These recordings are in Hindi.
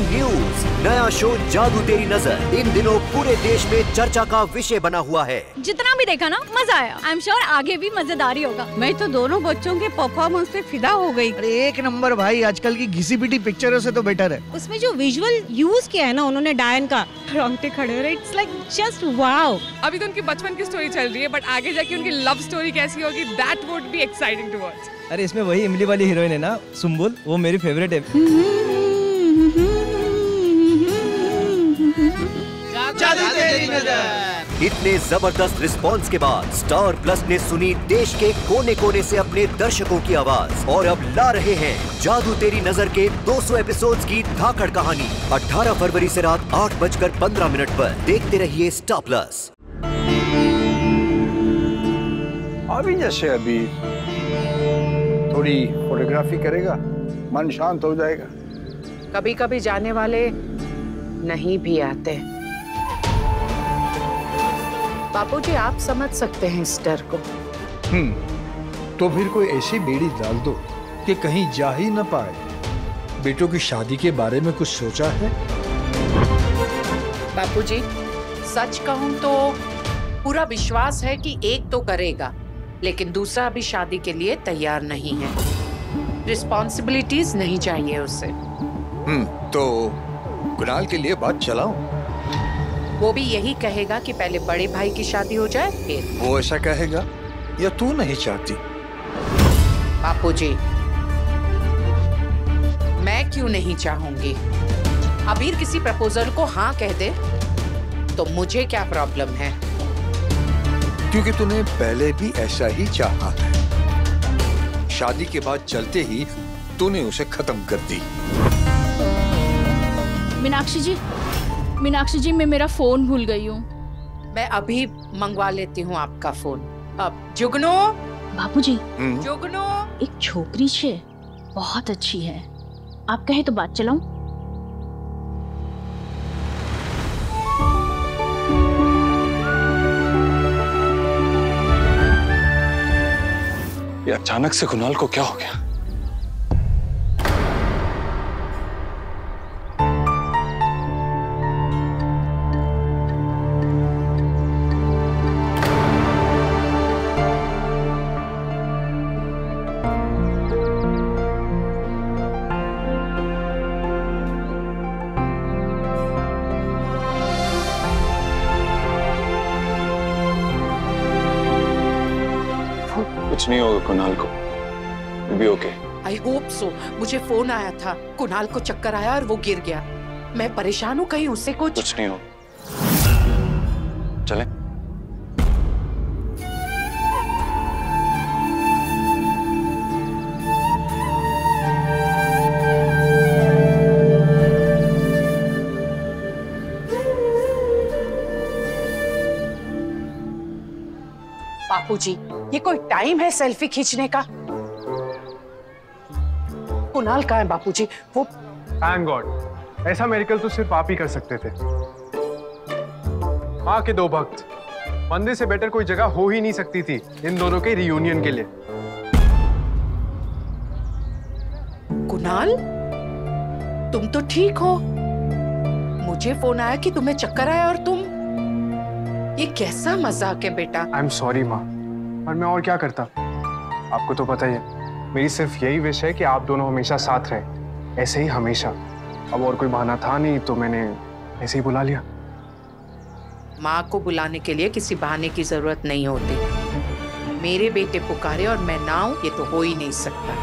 ब्रेकिंग न्यूज, नया शो जादू तेरी नजर इन दिनों पूरे देश में चर्चा का विषय बना हुआ है। जितना भी देखा ना मजा आया। आई एम श्योर आगे भी मजेदार ही होगा। मैं तो दोनों बच्चों के परफॉर्मेंस पे फिदा हो गई। अरे एक नंबर भाई, आजकल की घिसी पिटी पिक्चरों से तो बेटर है। उसमें जो विजुअल यूज किया है ना उन्होंने डायन का, रोंगटे खड़े हो रहे, इट्स लाइक जस्ट वाओ। अभी तो उनकी बचपन की स्टोरी चल रही है, बट आगे जाके उनकी लव स्टोरी कैसी होगी, that would be exciting to watch. अरे इसमें वही इमली वाली हीरोइन है ना, सुम्बुल, वो मेरी फेवरेट है। जादू तेरी नजर। इतने जबरदस्त रिस्पांस के बाद स्टार प्लस ने सुनी देश के कोने कोने से अपने दर्शकों की आवाज और अब ला रहे हैं जादू तेरी नजर के 200 एपिसोड्स की धाकड़ कहानी। 18 फरवरी से रात 8:15 पर देखते रहिए स्टार प्लस। अभी जैसे अभी थोड़ी फोटोग्राफी करेगा, मन शांत हो जाएगा। कभी कभी जाने वाले नहीं भी आते। बापूजी, आप समझ सकते हैं इस डर को। तो फिर कोई ऐसी बेड़ी डाल दो कि कहीं जा ही न पाए। बेटों की शादी के बारे में कुछ सोचा है? बापूजी, सच कहूं तो पूरा विश्वास है कि एक तो करेगा, लेकिन दूसरा अभी शादी के लिए तैयार नहीं है। रिस्पॉन्सिबिलिटीज नहीं चाहिए उसे। तो कुणाल के लिए बात चलाऊं? वो भी यही कहेगा कि पहले बड़े भाई की शादी हो जाए फिर। वो ऐसा कहेगा या तू नहीं चाहती? बापूजी, मैं क्यों नहीं चाहूंगी? अबीर किसी प्रपोजल को हाँ कह दे तो मुझे क्या प्रॉब्लम है? क्योंकि तूने पहले भी ऐसा ही चाहा है। शादी के बाद चलते ही तूने उसे खत्म कर दी। मीनाक्षी जी मैं मेरा फोन भूल गई हूँ। मैं अभी मंगवा लेती हूँ आपका फोन। अब जुगनू। बापूजी, जुगनू, एक छोकरी छे, बहुत अच्छी है। आप कहे तो बात चलाऊं? ये अचानक से कुणाल को क्या हो गया? कुछ नहीं होगा कुणाल को, भी ओके। I hope so. मुझे फोन आया था, कुणाल को चक्कर आया और वो गिर गया। मैं परेशान हूँ, कहीं उससे कुछ नहीं हो। चलें? बापूजी, ये कोई टाइम है सेल्फी खींचने का? कुणाल कहाँ है बापूजी? वो थैंक गॉड, ऐसा मेरिकल तो सिर्फ आप ही कर सकते थे। माँ के दो भक्त, मंदिर से बेटर कोई जगह हो ही नहीं सकती थी इन दोनों के रियूनियन के लिए। कुणाल, तुम तो ठीक हो? मुझे फोन आया कि तुम्हें चक्कर आया और तुम, ये कैसा मजाक है बेटा? आई एम सॉरी माँ, पर मैं और क्या करता? आपको तो पता ही है, मेरी सिर्फ यही विश है कि आप दोनों हमेशा साथ रहें, ऐसे ही हमेशा। अब और कोई बहाना था नहीं तो मैंने ऐसे ही बुला लिया। माँ को बुलाने के लिए किसी बहाने की जरूरत नहीं होती। मेरे बेटे पुकारे और मैं ना आऊं, ये तो हो ही नहीं सकता।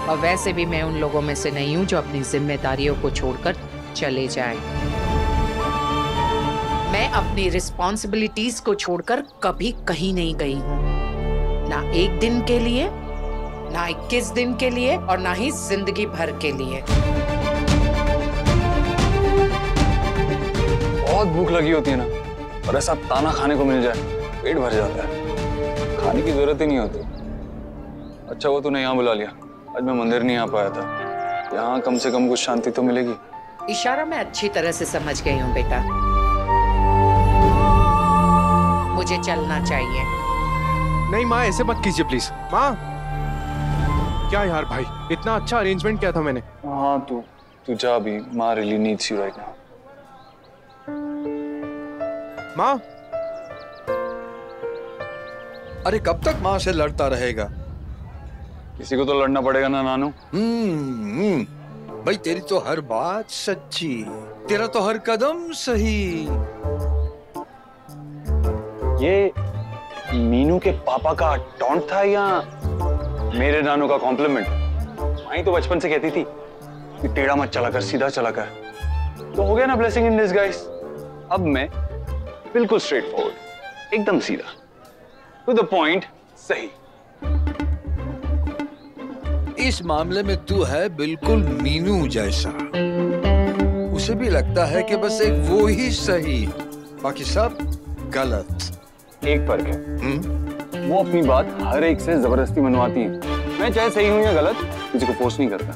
और वैसे भी मैं उन लोगों में से नहीं हूं जो अपनी जिम्मेदारियों को छोड़कर चले जाएं। मैं अपनी रिस्पॉन्सिबिलिटीज को छोड़कर कभी कहीं नहीं गई हूँ, ना एक दिन के लिए, ना 21 दिन के लिए, और ना ही जिंदगी भर के लिए। बहुत भूख लगी होती है ना, और ऐसा ताना खाने को मिल जाए पेट भर जाता है, खाने की जरूरत ही नहीं होती। अच्छा वो तूने यहाँ बुला लिया, आज मैं मंदिर नहीं आ पाया था, यहाँ कम से कम कुछ शांति तो मिलेगी। इशारा मैं अच्छी तरह से समझ गई हूँ बेटा, मुझे चलना चाहिए। नहीं माँ, ऐसे मत कीजिए प्लीज। माँ, क्या यार भाई, इतना अच्छा अरेंजमेंट किया था मैंने। हाँ तो तू जा अभी, माँ really needs you right now. माँ, अरे कब तक माँ से लड़ता रहेगा? किसी को तो लड़ना पड़ेगा ना नानू। भाई तेरी तो हर बात सच्ची, तेरा तो हर कदम सही। ये मीनू के पापा का टॉन्ट था या मेरे नानू का कॉम्प्लीमेंट? माई तो बचपन से कहती थी कि टेढ़ा मत चला कर, सीधा चला कर। तो हो गया ना ब्लेसिंग इन डिसगाइज। अब मैं बिल्कुल स्ट्रेट फॉरवर्ड, एकदम सीधा, टू द पॉइंट, सही। इस मामले में तू है बिल्कुल मीनू जैसा। उसे भी लगता है कि बस एक वो ही सही, बाकी सब गलत। एक फर्क है, वो अपनी बात हर एक से जबरदस्ती मनवाती है। मैं चाहे सही हूं या गलत, किसी को फोर्स नहीं करता।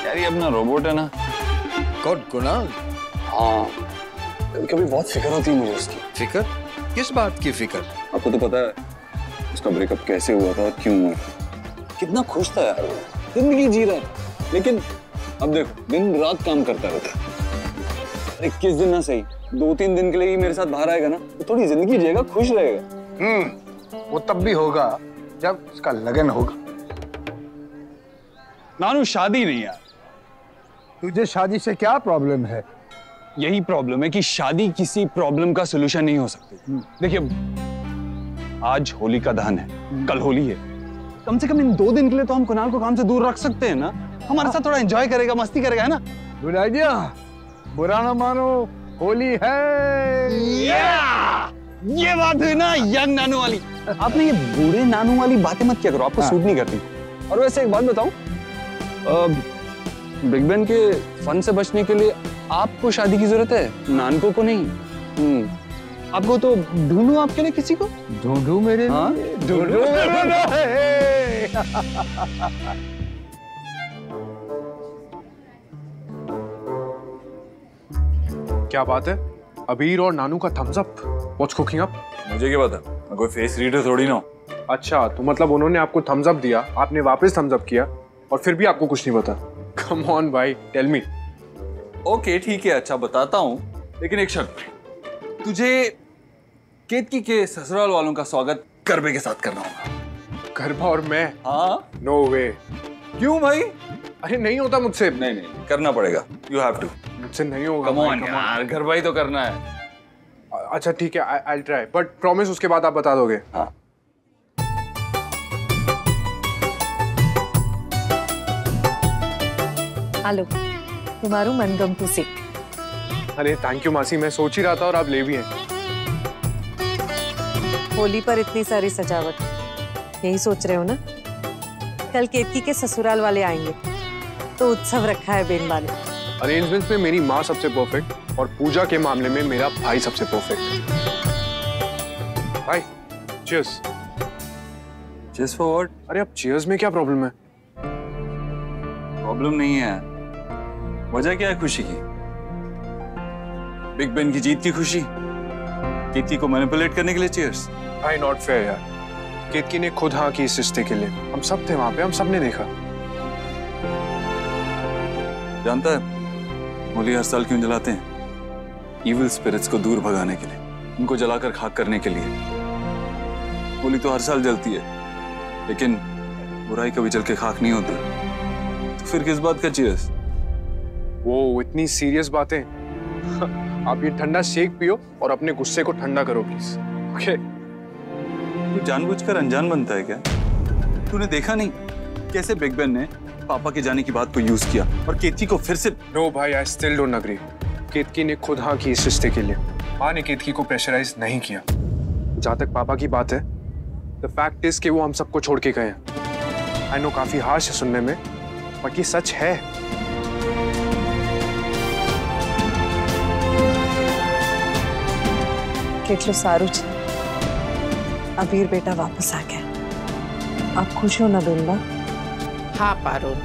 यार ये अपना रोबोट है ना। कौन, कुणाल? हाँ, कभी बहुत फिक्र होती है मुझे उसकी। फिक्र? किस बात की फिक्र? आपको तो पता है उसका ब्रेकअप कैसे हुआ था और क्यों हुआ था। कितना खुश था यार, जिंदगी जी रहा है। लेकिन अब देखो, दिन रात काम करता रहता है। अरे किस दिन ना सही, 2-3 दिन के लिए ही मेरे साथ बाहर आएगा ना, तो थोड़ी जिंदगी जिएगा, खुश रहेगा। वो तब भी होगा जब उसका लगन होगा। नानू शादी नहीं यार। तुझे शादी से क्या प्रॉब्लम है? यही प्रॉब्लम है कि शादी किसी प्रॉब्लम का सोल्यूशन नहीं हो सकती। देखिए, आज होली का दहन है, कल होली है। कम से कम इन 2 दिन के लिए तो हम कुणाल को काम से दूर रख सकते हैं ना। हमारे साथ थोड़ा एंजॉय करेगा, मस्ती करेगा, है ना? गुड आइडिया, बुरा ना मानो, होली है। ये बात है ना यंग नानू वाली। आपने ये बूढ़े नानू वाली बातें मत किया करो, आपको सूट नहीं करती। और वैसे एक बात बताऊं, बिग बैन के फन से बचने के लिए आपको शादी की जरूरत है, नानको को नहीं। आपको तो ढूंढूं आपके लिए किसी को? ढूंढूं मेरे लिए? हाँ? ढूंढूं मेरे लिए। क्या बात है? अबीर और नानू का thumbs up. What's cooking up? मुझे क्या पता, मैं कोई फेस रीडर थोड़ी ना हूं। अच्छा, तो मतलब उन्होंने आपको थम्स अप दिया, आपने वापस थम्स अप किया और फिर भी आपको कुछ नहीं पता? कम ऑन भाई, टेल मी। ओके ठीक है, अच्छा बताता हूँ, लेकिन एक शर्त पे। तुझे केतकी के ससुराल वालों का स्वागत गरबे के साथ करना होगा। गरबा और मैं? हाँ। नो वे। क्यों भाई? अरे नहीं होता मुझसे। नहीं करना पड़ेगा, यू हैव टू। मुझसे नहीं होगा। कम ऑन यार, गरबा ही तो करना है। अच्छा ठीक है, I will try, but promise उसके बाद आप बता दोगे? हाँ। हेलो, तुम्हारू मनगमतु से। अरे थैंक यू मासी, मैं सोच ही रहा था और आप ले भी हैं। होली पर इतनी सारी सजावट, यही सोच रहे हो ना? कल केतकी के ससुराल वाले आएंगे, तो उत्सव रखा है बेनबा ने। अरेंजमेंट्स में मेरी माँ सबसे परफेक्ट और पूजा के मामले में मेरा भाई सबसे परफेक्ट। भाई, चीयर्स। Cheers for what? अरे अब चीयर्स में क्या प्रॉब्लम है? प्रॉब्लम नहीं है। वजह क्या है खुशी की? बिग बैन की जीत की खुशी? केतकी को मैनिपुलेट करने के लिए चीयर्स? भाई नॉट फेयर यार। केतकी ने खुद हाँ की इस रिश्ते के लिए। हम सब थे वहां पे, हम सब ने देखा। जानता है होली हर साल क्यों जलाते हैं? इविल स्पिरिट्स को दूर भगाने के लिए, उनको जलाकर खाक करने के लिए। होली तो हर साल जलती है, लेकिन बुराई कभी जल के खाक नहीं होती। तो फिर किस बात का चीयर्स? वो इतनी सीरियस बातें। आप ये ठंडा शेक पियो और अपने गुस्से को ठंडा करो प्लीज। ओके? तू जानबूझकर अनजान बनता है क्या? तूने देखा नहीं कैसे बिग बैन ने पापा के जाने की बात को यूज किया और केतकी को फिर से? नो भाई, आई स्टिल डोंट एग्री। केतकी ने खुद हाँ की इस रिश्ते के लिए। माँ ने केतकी को प्रेशराइज नहीं किया। जहाँ तक पापा की बात है, द फैक्ट इज कि वो हम सबको छोड़ के गए हैं। आई नो काफी हार्श है सुनने में, बट ये सच है। કેટલું સારું છે, અબીર બેટા વાપસ आ गया। आप खुश हो ना बेनबा? हाँ पारुल,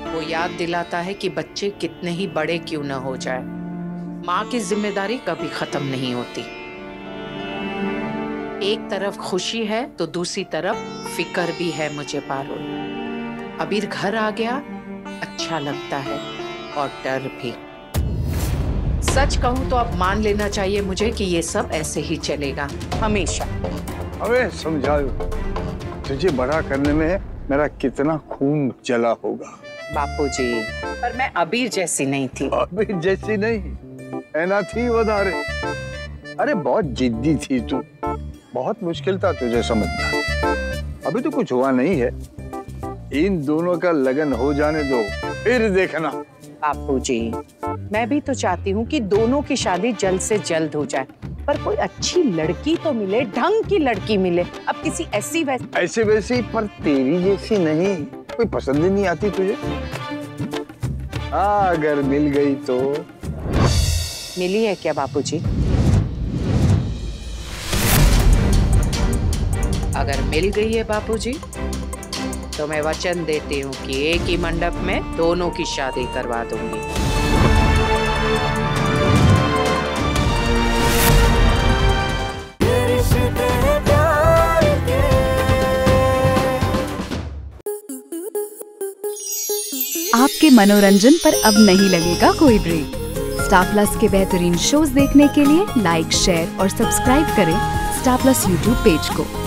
वो याद दिलाता है कि बच्चे कितने ही बड़े क्यों न हो जाए, माँ की जिम्मेदारी कभी खत्म नहीं होती। एक तरफ खुशी है तो दूसरी तरफ फिक्र भी है मुझे पारुल। अबीर घर आ गया अच्छा लगता है और डर भी। सच कहूं तो अब मान लेना चाहिए मुझे कि ये सब ऐसे ही चलेगा हमेशा। अबे समझाओ, तुझे बड़ा करने में मेरा कितना खून जला होगा। बापूजी, पर मैं अबीर जैसी नहीं थी। अबीर जैसी नहीं, ऐना थी वधारे। अरे बहुत जिद्दी थी तू, बहुत मुश्किल था तुझे समझना। अभी तो कुछ हुआ नहीं है, इन दोनों का लगन हो जाने दो, फिर देखना। बापूजी, मैं भी तो चाहती हूँ कि दोनों की शादी जल्द से जल्द हो जाए, पर कोई अच्छी लड़की तो मिले, ढंग की लड़की मिले। अब किसी ऐसे वैसी पर तेरी जैसी नहीं, कोई पसंद ही नहीं आती तुझे? हाँ, अगर मिल गई तो। मिली है क्या बापूजी? अगर मिल गई है बापूजी, तो मैं वचन देती हूँ कि एक ही मंडप में दोनों की शादी करवा दूंगी। आपके मनोरंजन पर अब नहीं लगेगा कोई ब्रेक। स्टार प्लस के बेहतरीन शोज देखने के लिए लाइक, शेयर और सब्सक्राइब करें स्टार प्लस यूट्यूब पेज को।